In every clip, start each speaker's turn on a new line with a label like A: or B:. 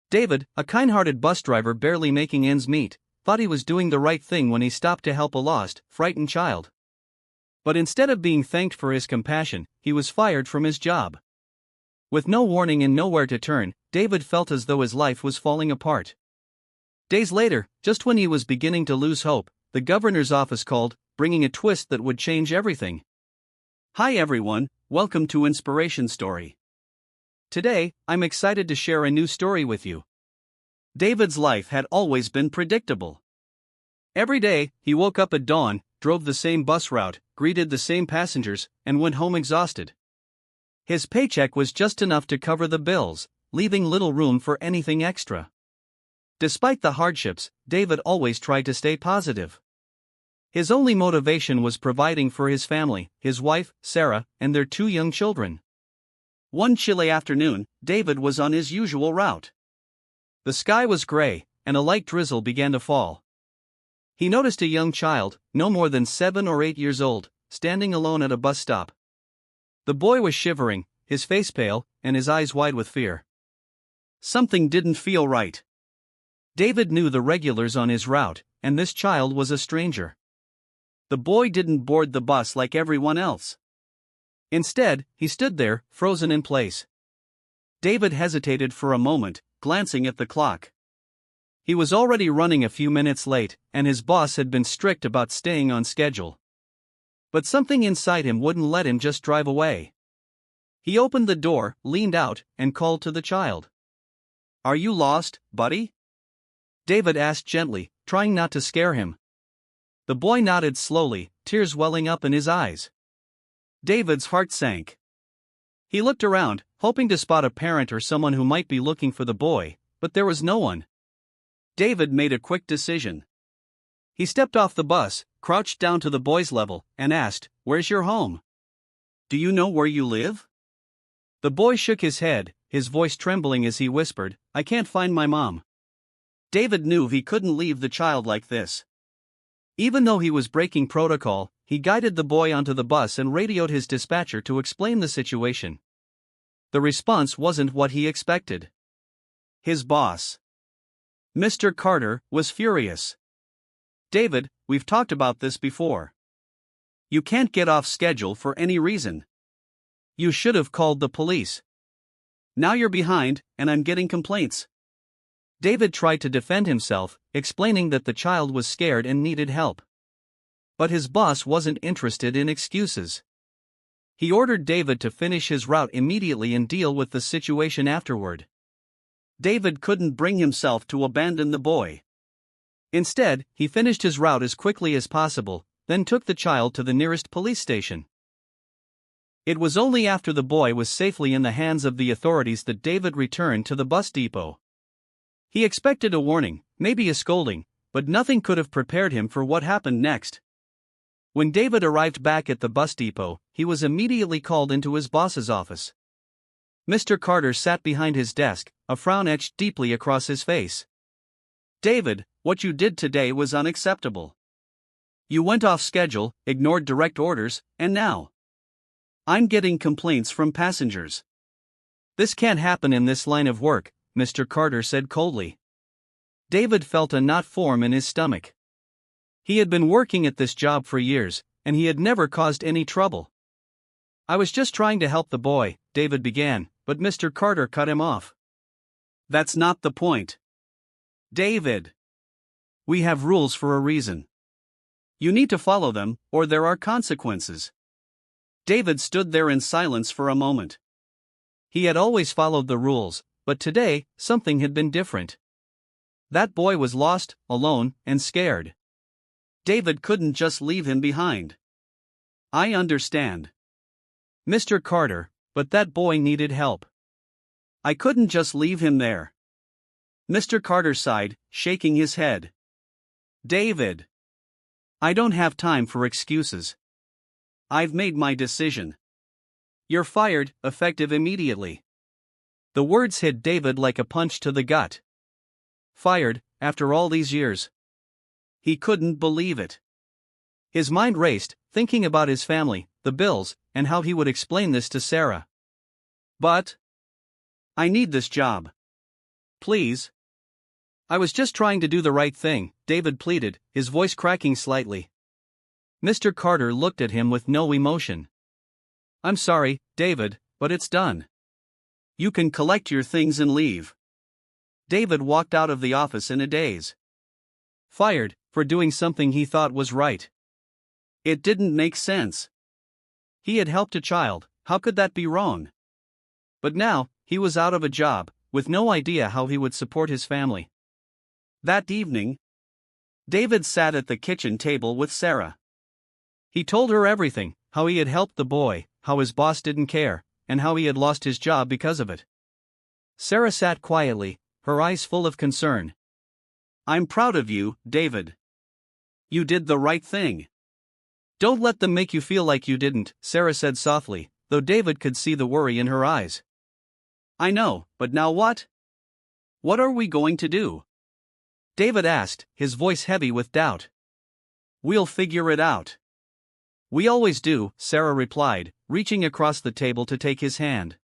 A: David, a kind-hearted bus driver barely making ends meet, thought he was doing the right thing when he stopped to help a lost, frightened child. But instead of being thanked for his compassion, he was fired from his job. With no warning and nowhere to turn, David felt as though his life was falling apart. Days later, just when he was beginning to lose hope, the governor's office called, bringing a twist that would change everything. Hi everyone, welcome to Inspiration Story. Today, I'm excited to share a new story with you. David's life had always been predictable. Every day, he woke up at dawn, drove the same bus route, greeted the same passengers, and went home exhausted. His paycheck was just enough to cover the bills, leaving little room for anything extra. Despite the hardships, David always tried to stay positive. His only motivation was providing for his family, his wife, Sarah, and their 2 young children. One chilly afternoon, David was on his usual route. The sky was gray, and a light drizzle began to fall. He noticed a young child, no more than 7 or 8 years old, standing alone at a bus stop. The boy was shivering, his face pale, and his eyes wide with fear. Something didn't feel right. David knew the regulars on his route, and this child was a stranger. The boy didn't board the bus like everyone else. Instead, he stood there, frozen in place. David hesitated for a moment, glancing at the clock. He was already running a few minutes late, and his boss had been strict about staying on schedule. But something inside him wouldn't let him just drive away. He opened the door, leaned out, and called to the child. "Are you lost, buddy?" David asked gently, trying not to scare him. The boy nodded slowly, tears welling up in his eyes. David's heart sank. He looked around, hoping to spot a parent or someone who might be looking for the boy, but there was no one. David made a quick decision. He stepped off the bus, crouched down to the boy's level, and asked, "Where's your home? Do you know where you live?" The boy shook his head, his voice trembling as he whispered, "I can't find my mom." David knew he couldn't leave the child like this. Even though he was breaking protocol, he guided the boy onto the bus and radioed his dispatcher to explain the situation. The response wasn't what he expected. His boss, Mr. Carter, was furious. "David, we've talked about this before. You can't get off schedule for any reason. You should have called the police. Now you're behind, and I'm getting complaints." David tried to defend himself, explaining that the child was scared and needed help. But his boss wasn't interested in excuses. He ordered David to finish his route immediately and deal with the situation afterward. David couldn't bring himself to abandon the boy. Instead, he finished his route as quickly as possible, then took the child to the nearest police station. It was only after the boy was safely in the hands of the authorities that David returned to the bus depot. He expected a warning, maybe a scolding, but nothing could have prepared him for what happened next. When David arrived back at the bus depot, he was immediately called into his boss's office. Mr. Carter sat behind his desk, a frown etched deeply across his face. "David, what you did today was unacceptable. You went off schedule, ignored direct orders, and now I'm getting complaints from passengers. This can't happen in this line of work," Mr. Carter said coldly. David felt a knot form in his stomach. He had been working at this job for years, and he had never caused any trouble. "I was just trying to help the boy," David began, but Mr. Carter cut him off. "That's not the point. David, we have rules for a reason. You need to follow them, or there are consequences." David stood there in silence for a moment. He had always followed the rules, but today, something had been different. That boy was lost, alone, and scared. David couldn't just leave him behind. "I understand, Mr. Carter, but that boy needed help. I couldn't just leave him there." Mr. Carter sighed, shaking his head. "David, I don't have time for excuses. I've made my decision. You're fired, effective immediately." The words hit David like a punch to the gut. Fired, after all these years? He couldn't believe it. His mind raced, thinking about his family, the bills, and how he would explain this to Sarah. "But I need this job. Please. I was just trying to do the right thing, David pleaded, his voice cracking slightly. Mr. Carter looked at him with no emotion. I'm sorry, David, but it's done. You can collect your things and leave. David walked out of the office in a daze. Fired, for doing something he thought was right. It didn't make sense. He had helped a child, how could that be wrong? But now, he was out of a job, with no idea how he would support his family. That evening, David sat at the kitchen table with Sarah. He told her everything, how he had helped the boy, how his boss didn't care, and how he had lost his job because of it. Sarah sat quietly, her eyes full of concern. I'm proud of you, David. You did the right thing. Don't let them make you feel like you didn't, Sarah said softly, though David could see the worry in her eyes. I know, but now what? What are we going to do? David asked, his voice heavy with doubt. We'll figure it out. We always do, Sarah replied, reaching across the table to take his hand.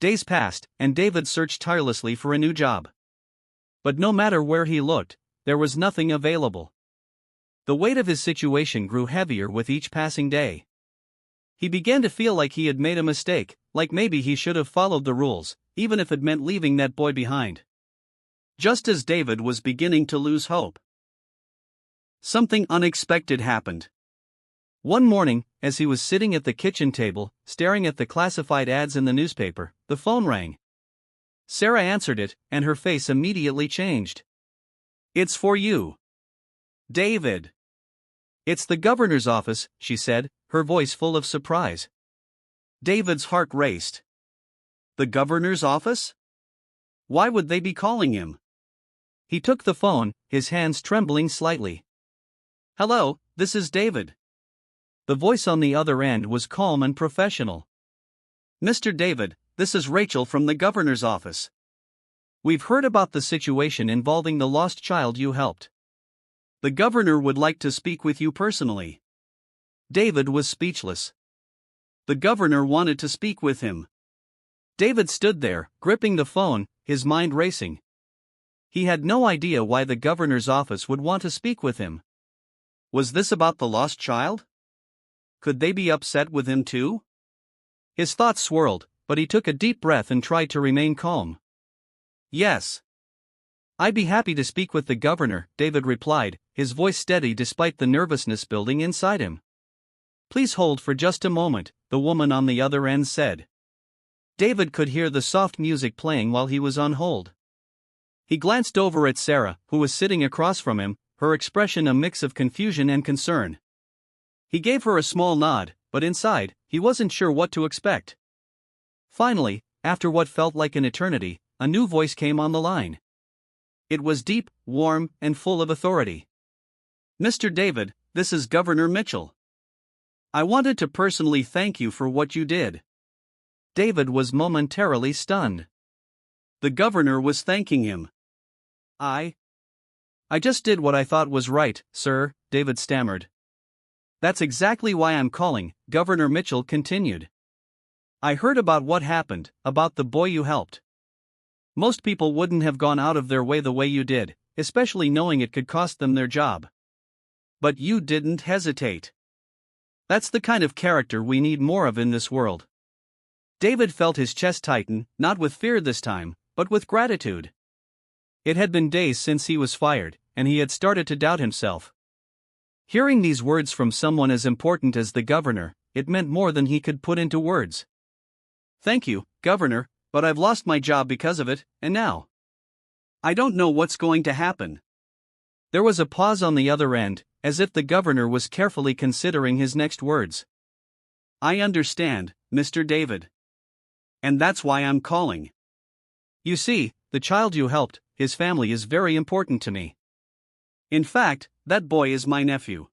A: Days passed, and David searched tirelessly for a new job. But no matter where he looked, there was nothing available. The weight of his situation grew heavier with each passing day. He began to feel like he had made a mistake, like maybe he should have followed the rules, even if it meant leaving that boy behind. Just as David was beginning to lose hope, something unexpected happened. One morning, as he was sitting at the kitchen table, staring at the classified ads in the newspaper, the phone rang. Sarah answered it, and her face immediately changed. It's for you, David. It's the governor's office, she said, her voice full of surprise. David's heart raced. The governor's office? Why would they be calling him? He took the phone, his hands trembling slightly. Hello, this is David. The voice on the other end was calm and professional. Mr. David, this is Rachel from the governor's office. We've heard about the situation involving the lost child you helped. The governor would like to speak with you personally. David was speechless. The governor wanted to speak with him. David stood there, gripping the phone, his mind racing. He had no idea why the governor's office would want to speak with him. Was this about the lost child? Could they be upset with him too? His thoughts swirled, but he took a deep breath and tried to remain calm. Yes. I'd be happy to speak with the governor, David replied, his voice steady despite the nervousness building inside him. Please hold for just a moment, the woman on the other end said. David could hear the soft music playing while he was on hold. He glanced over at Sarah, who was sitting across from him, her expression a mix of confusion and concern. He gave her a small nod, but inside, he wasn't sure what to expect. Finally, after what felt like an eternity, a new voice came on the line. It was deep, warm, and full of authority. Mr. David, this is Governor Mitchell. I wanted to personally thank you for what you did. David was momentarily stunned. The governor was thanking him. I just did what I thought was right, sir, David stammered. That's exactly why I'm calling, Governor Mitchell continued. I heard about what happened, about the boy you helped. Most people wouldn't have gone out of their way the way you did, especially knowing it could cost them their job. But you didn't hesitate. That's the kind of character we need more of in this world. David felt his chest tighten, not with fear this time, but with gratitude. It had been days since he was fired, and he had started to doubt himself. Hearing these words from someone as important as the governor, it meant more than he could put into words. Thank you, Governor, but I've lost my job because of it, and now I don't know what's going to happen. There was a pause on the other end, as if the governor was carefully considering his next words. I understand, Mr. David. And that's why I'm calling. You see, the child you helped, his family is very important to me. In fact, that boy is my nephew.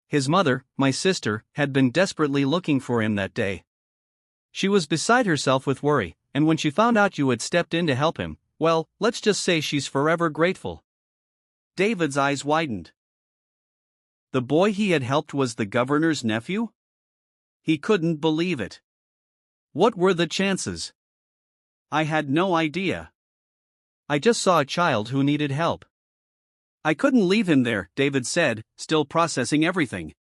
A: His mother, my sister, had been desperately looking for him that day. She was beside herself with worry, and when she found out you had stepped in to help him, well, let's just say she's forever grateful. David's eyes widened. The boy he had helped was the governor's nephew? He couldn't believe it. What were the chances? I had no idea. I just saw a child who needed help. I couldn't leave him there, David said, still processing everything.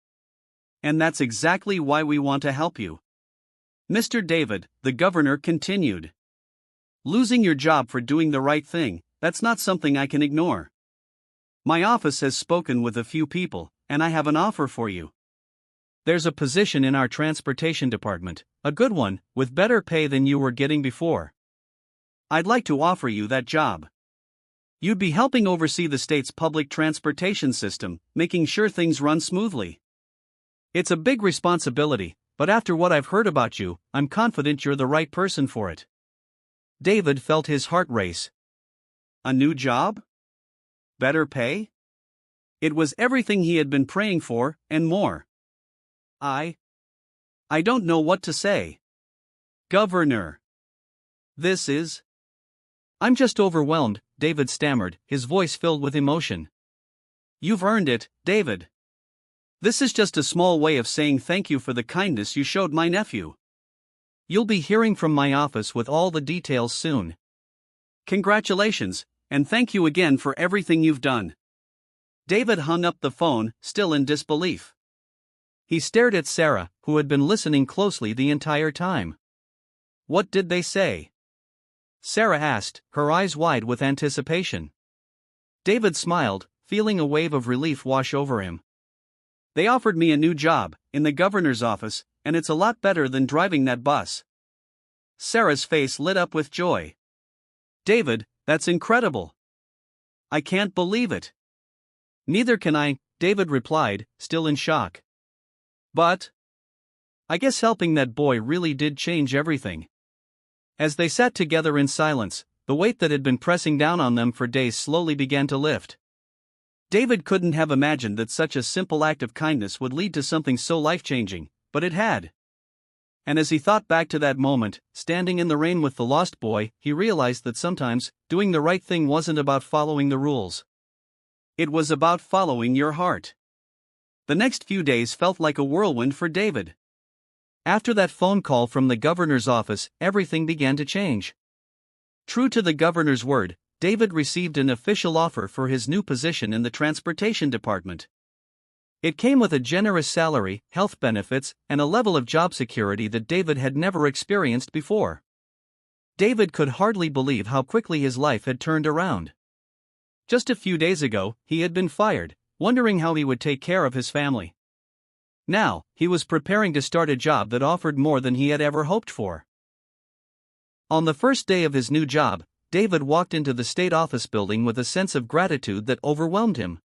A: And that's exactly why we want to help you. Mr. David, the governor continued. Losing your job for doing the right thing, that's not something I can ignore. My office has spoken with a few people, and I have an offer for you. There's a position in our transportation department, a good one, with better pay than you were getting before. I'd like to offer you that job. You'd be helping oversee the state's public transportation system, making sure things run smoothly. It's a big responsibility, but after what I've heard about you, I'm confident you're the right person for it. David felt his heart race. A new job? Better pay? It was everything he had been praying for, and more. I don't know what to say. Governor. I'm just overwhelmed, David stammered, his voice filled with emotion. You've earned it, David. This is just a small way of saying thank you for the kindness you showed my nephew. You'll be hearing from my office with all the details soon. Congratulations, and thank you again for everything you've done. David hung up the phone, still in disbelief. He stared at Sarah, who had been listening closely the entire time. What did they say? Sarah asked, her eyes wide with anticipation. David smiled, feeling a wave of relief wash over him. They offered me a new job, in the governor's office, and it's a lot better than driving that bus. Sarah's face lit up with joy. David, that's incredible. I can't believe it. Neither can I, David replied, still in shock. But I guess helping that boy really did change everything. As they sat together in silence, the weight that had been pressing down on them for days slowly began to lift. David couldn't have imagined that such a simple act of kindness would lead to something so life-changing, but it had. And as he thought back to that moment, standing in the rain with the lost boy, he realized that sometimes, doing the right thing wasn't about following the rules. It was about following your heart. The next few days felt like a whirlwind for David. After that phone call from the governor's office, everything began to change. True to the governor's word, David received an official offer for his new position in the transportation department. It came with a generous salary, health benefits, and a level of job security that David had never experienced before. David could hardly believe how quickly his life had turned around. Just a few days ago, he had been fired, wondering how he would take care of his family. Now, he was preparing to start a job that offered more than he had ever hoped for. On the first day of his new job, David walked into the state office building with a sense of gratitude that overwhelmed him.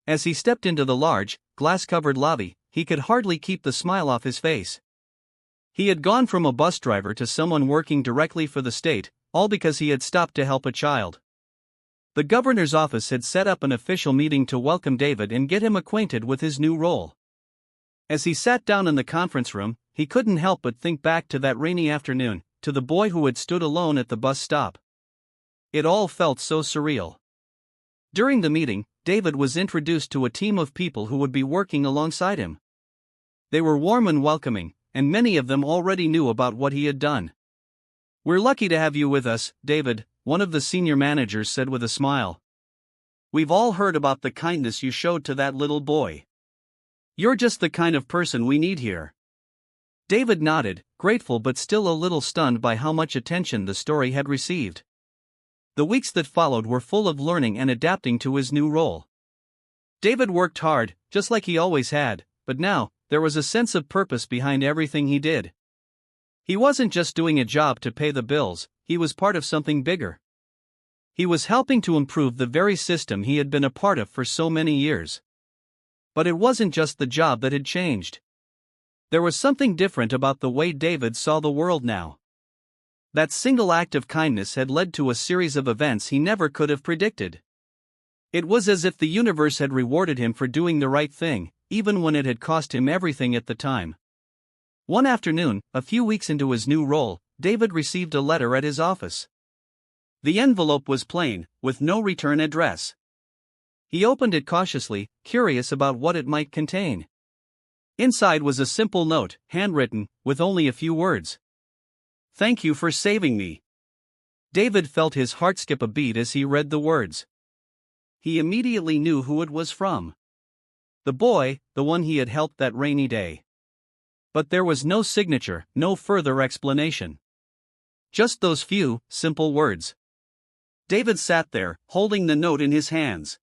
A: As he stepped into the large, glass-covered lobby, he could hardly keep the smile off his face. He had gone from a bus driver to someone working directly for the state, all because he had stopped to help a child. The governor's office had set up an official meeting to welcome David and get him acquainted with his new role. As he sat down in the conference room, he couldn't help but think back to that rainy afternoon, to the boy who had stood alone at the bus stop. It all felt so surreal. During the meeting, David was introduced to a team of people who would be working alongside him. They were warm and welcoming, and many of them already knew about what he had done. "We're lucky to have you with us, David," one of the senior managers said with a smile. "We've all heard about the kindness you showed to that little boy. You're just the kind of person we need here." David nodded, grateful but still a little stunned by how much attention the story had received. The weeks that followed were full of learning and adapting to his new role. David worked hard, just like he always had, but now, there was a sense of purpose behind everything he did. He wasn't just doing a job to pay the bills, he was part of something bigger. He was helping to improve the very system he had been a part of for so many years. But it wasn't just the job that had changed. There was something different about the way David saw the world now. That single act of kindness had led to a series of events he never could have predicted. It was as if the universe had rewarded him for doing the right thing, even when it had cost him everything at the time. One afternoon, a few weeks into his new role, David received a letter at his office. The envelope was plain, with no return address. He opened it cautiously, curious about what it might contain. Inside was a simple note, handwritten, with only a few words. "Thank you for saving me. David felt his heart skip a beat as he read the words. He immediately knew who it was from. The boy, the one he had helped that rainy day. But there was no signature, no further explanation. Just those few, simple words. David sat there, holding the note in his hands.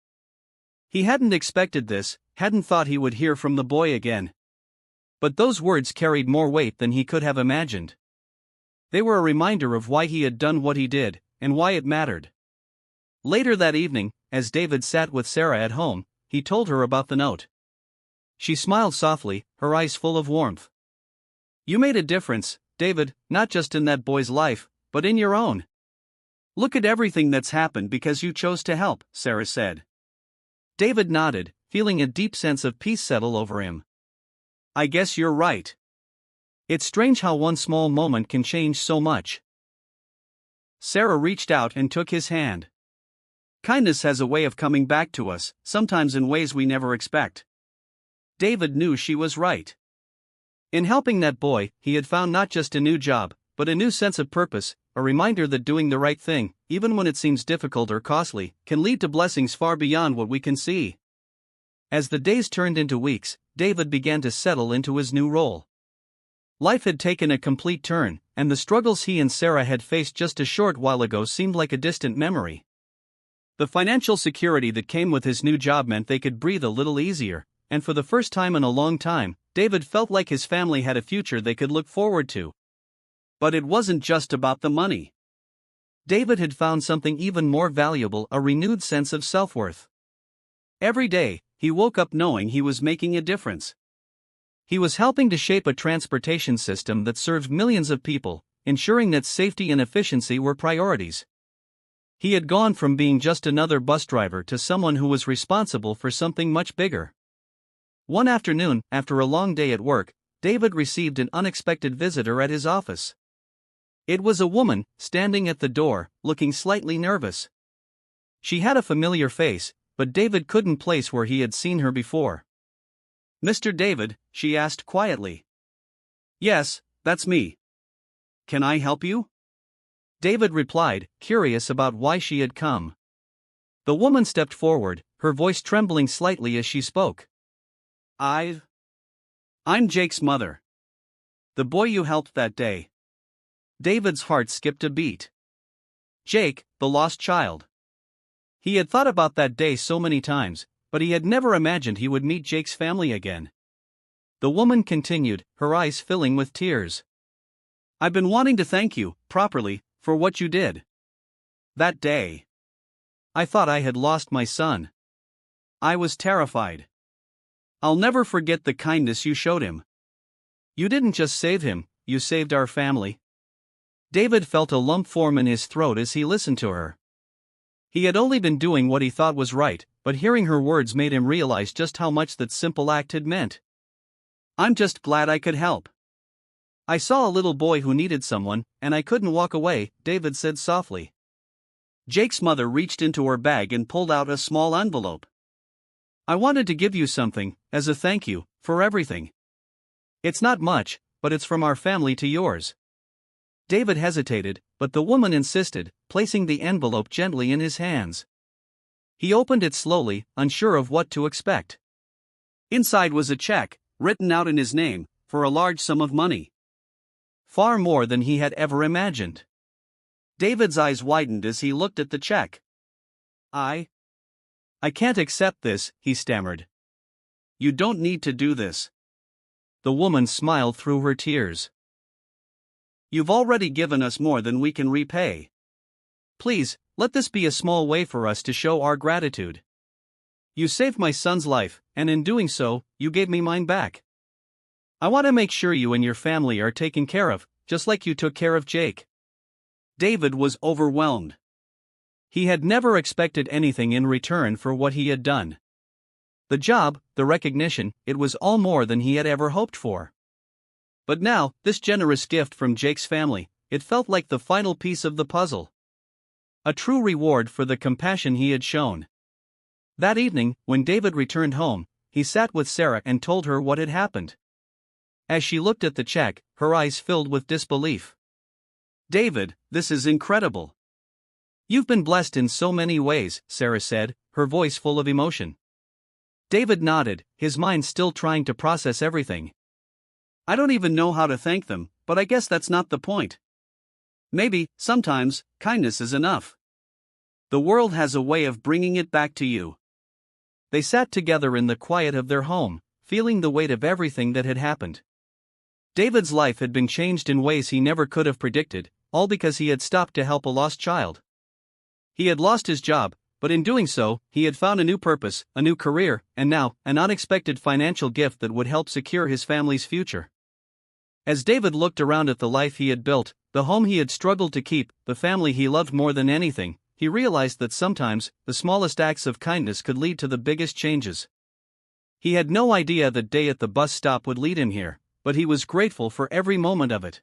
A: He hadn't expected this, hadn't thought he would hear from the boy again. But those words carried more weight than he could have imagined. They were a reminder of why he had done what he did, and why it mattered. Later that evening, as David sat with Sarah at home, he told her about the note. She smiled softly, her eyes full of warmth. "You made a difference, David, not just in that boy's life, but in your own. Look at everything that's happened because you chose to help," Sarah said. David nodded, feeling a deep sense of peace settle over him. "I guess you're right. It's strange how one small moment can change so much." Sarah reached out and took his hand. "Kindness has a way of coming back to us, sometimes in ways we never expect." David knew she was right. In helping that boy, he had found not just a new job, but a new sense of purpose, a reminder that doing the right thing, even when it seems difficult or costly, can lead to blessings far beyond what we can see. As the days turned into weeks, David began to settle into his new role. Life had taken a complete turn, and the struggles he and Sarah had faced just a short while ago seemed like a distant memory. The financial security that came with his new job meant they could breathe a little easier, and for the first time in a long time, David felt like his family had a future they could look forward to. But it wasn't just about the money. David had found something even more valuable, a renewed sense of self-worth. Every day, he woke up knowing he was making a difference. He was helping to shape a transportation system that served millions of people, ensuring that safety and efficiency were priorities. He had gone from being just another bus driver to someone who was responsible for something much bigger. One afternoon, after a long day at work, David received an unexpected visitor at his office. It was a woman, standing at the door, looking slightly nervous. She had a familiar face, but David couldn't place where he had seen her before. "Mr. David?" she asked quietly. "Yes, that's me. Can I help you?" David replied, curious about why she had come. The woman stepped forward, her voice trembling slightly as she spoke. I'm Jake's mother. The boy you helped that day." David's heart skipped a beat. Jake, the lost child. He had thought about that day so many times, but he had never imagined he would meet Jake's family again. The woman continued, her eyes filling with tears. "I've been wanting to thank you, properly, for what you did. That day. I thought I had lost my son. I was terrified. I'll never forget the kindness you showed him. You didn't just save him, you saved our family." David felt a lump form in his throat as he listened to her. He had only been doing what he thought was right, but hearing her words made him realize just how much that simple act had meant. "I'm just glad I could help. I saw a little boy who needed someone, and I couldn't walk away," David said softly. Jake's mother reached into her bag and pulled out a small envelope. "I wanted to give you something, as a thank you, for everything. It's not much, but it's from our family to yours." David hesitated, but the woman insisted, placing the envelope gently in his hands. He opened it slowly, unsure of what to expect. Inside was a check, written out in his name, for a large sum of money. Far more than he had ever imagined. David's eyes widened as he looked at the check. I can't accept this," he stammered. "You don't need to do this." The woman smiled through her tears. "You've already given us more than we can repay. Please, let this be a small way for us to show our gratitude. You saved my son's life, and in doing so, you gave me mine back. I want to make sure you and your family are taken care of, just like you took care of Jake." David was overwhelmed. He had never expected anything in return for what he had done. The job, the recognition, it was all more than he had ever hoped for. But now, this generous gift from Jake's family, it felt like the final piece of the puzzle. A true reward for the compassion he had shown. That evening, when David returned home, he sat with Sarah and told her what had happened. As she looked at the check, her eyes filled with disbelief. "David, this is incredible. You've been blessed in so many ways, Sarah said, her voice full of emotion. David nodded, his mind still trying to process everything. I don't even know how to thank them, but I guess that's not the point. Maybe, sometimes, kindness is enough. The world has a way of bringing it back to you. They sat together in the quiet of their home, feeling the weight of everything that had happened. David's life had been changed in ways he never could have predicted, all because he had stopped to help a lost child. He had lost his job, but in doing so, he had found a new purpose, a new career, and now, an unexpected financial gift that would help secure his family's future. As David looked around at the life he had built, the home he had struggled to keep, the family he loved more than anything, he realized that sometimes, the smallest acts of kindness could lead to the biggest changes. He had no idea that day at the bus stop would lead him here, but he was grateful for every moment of it.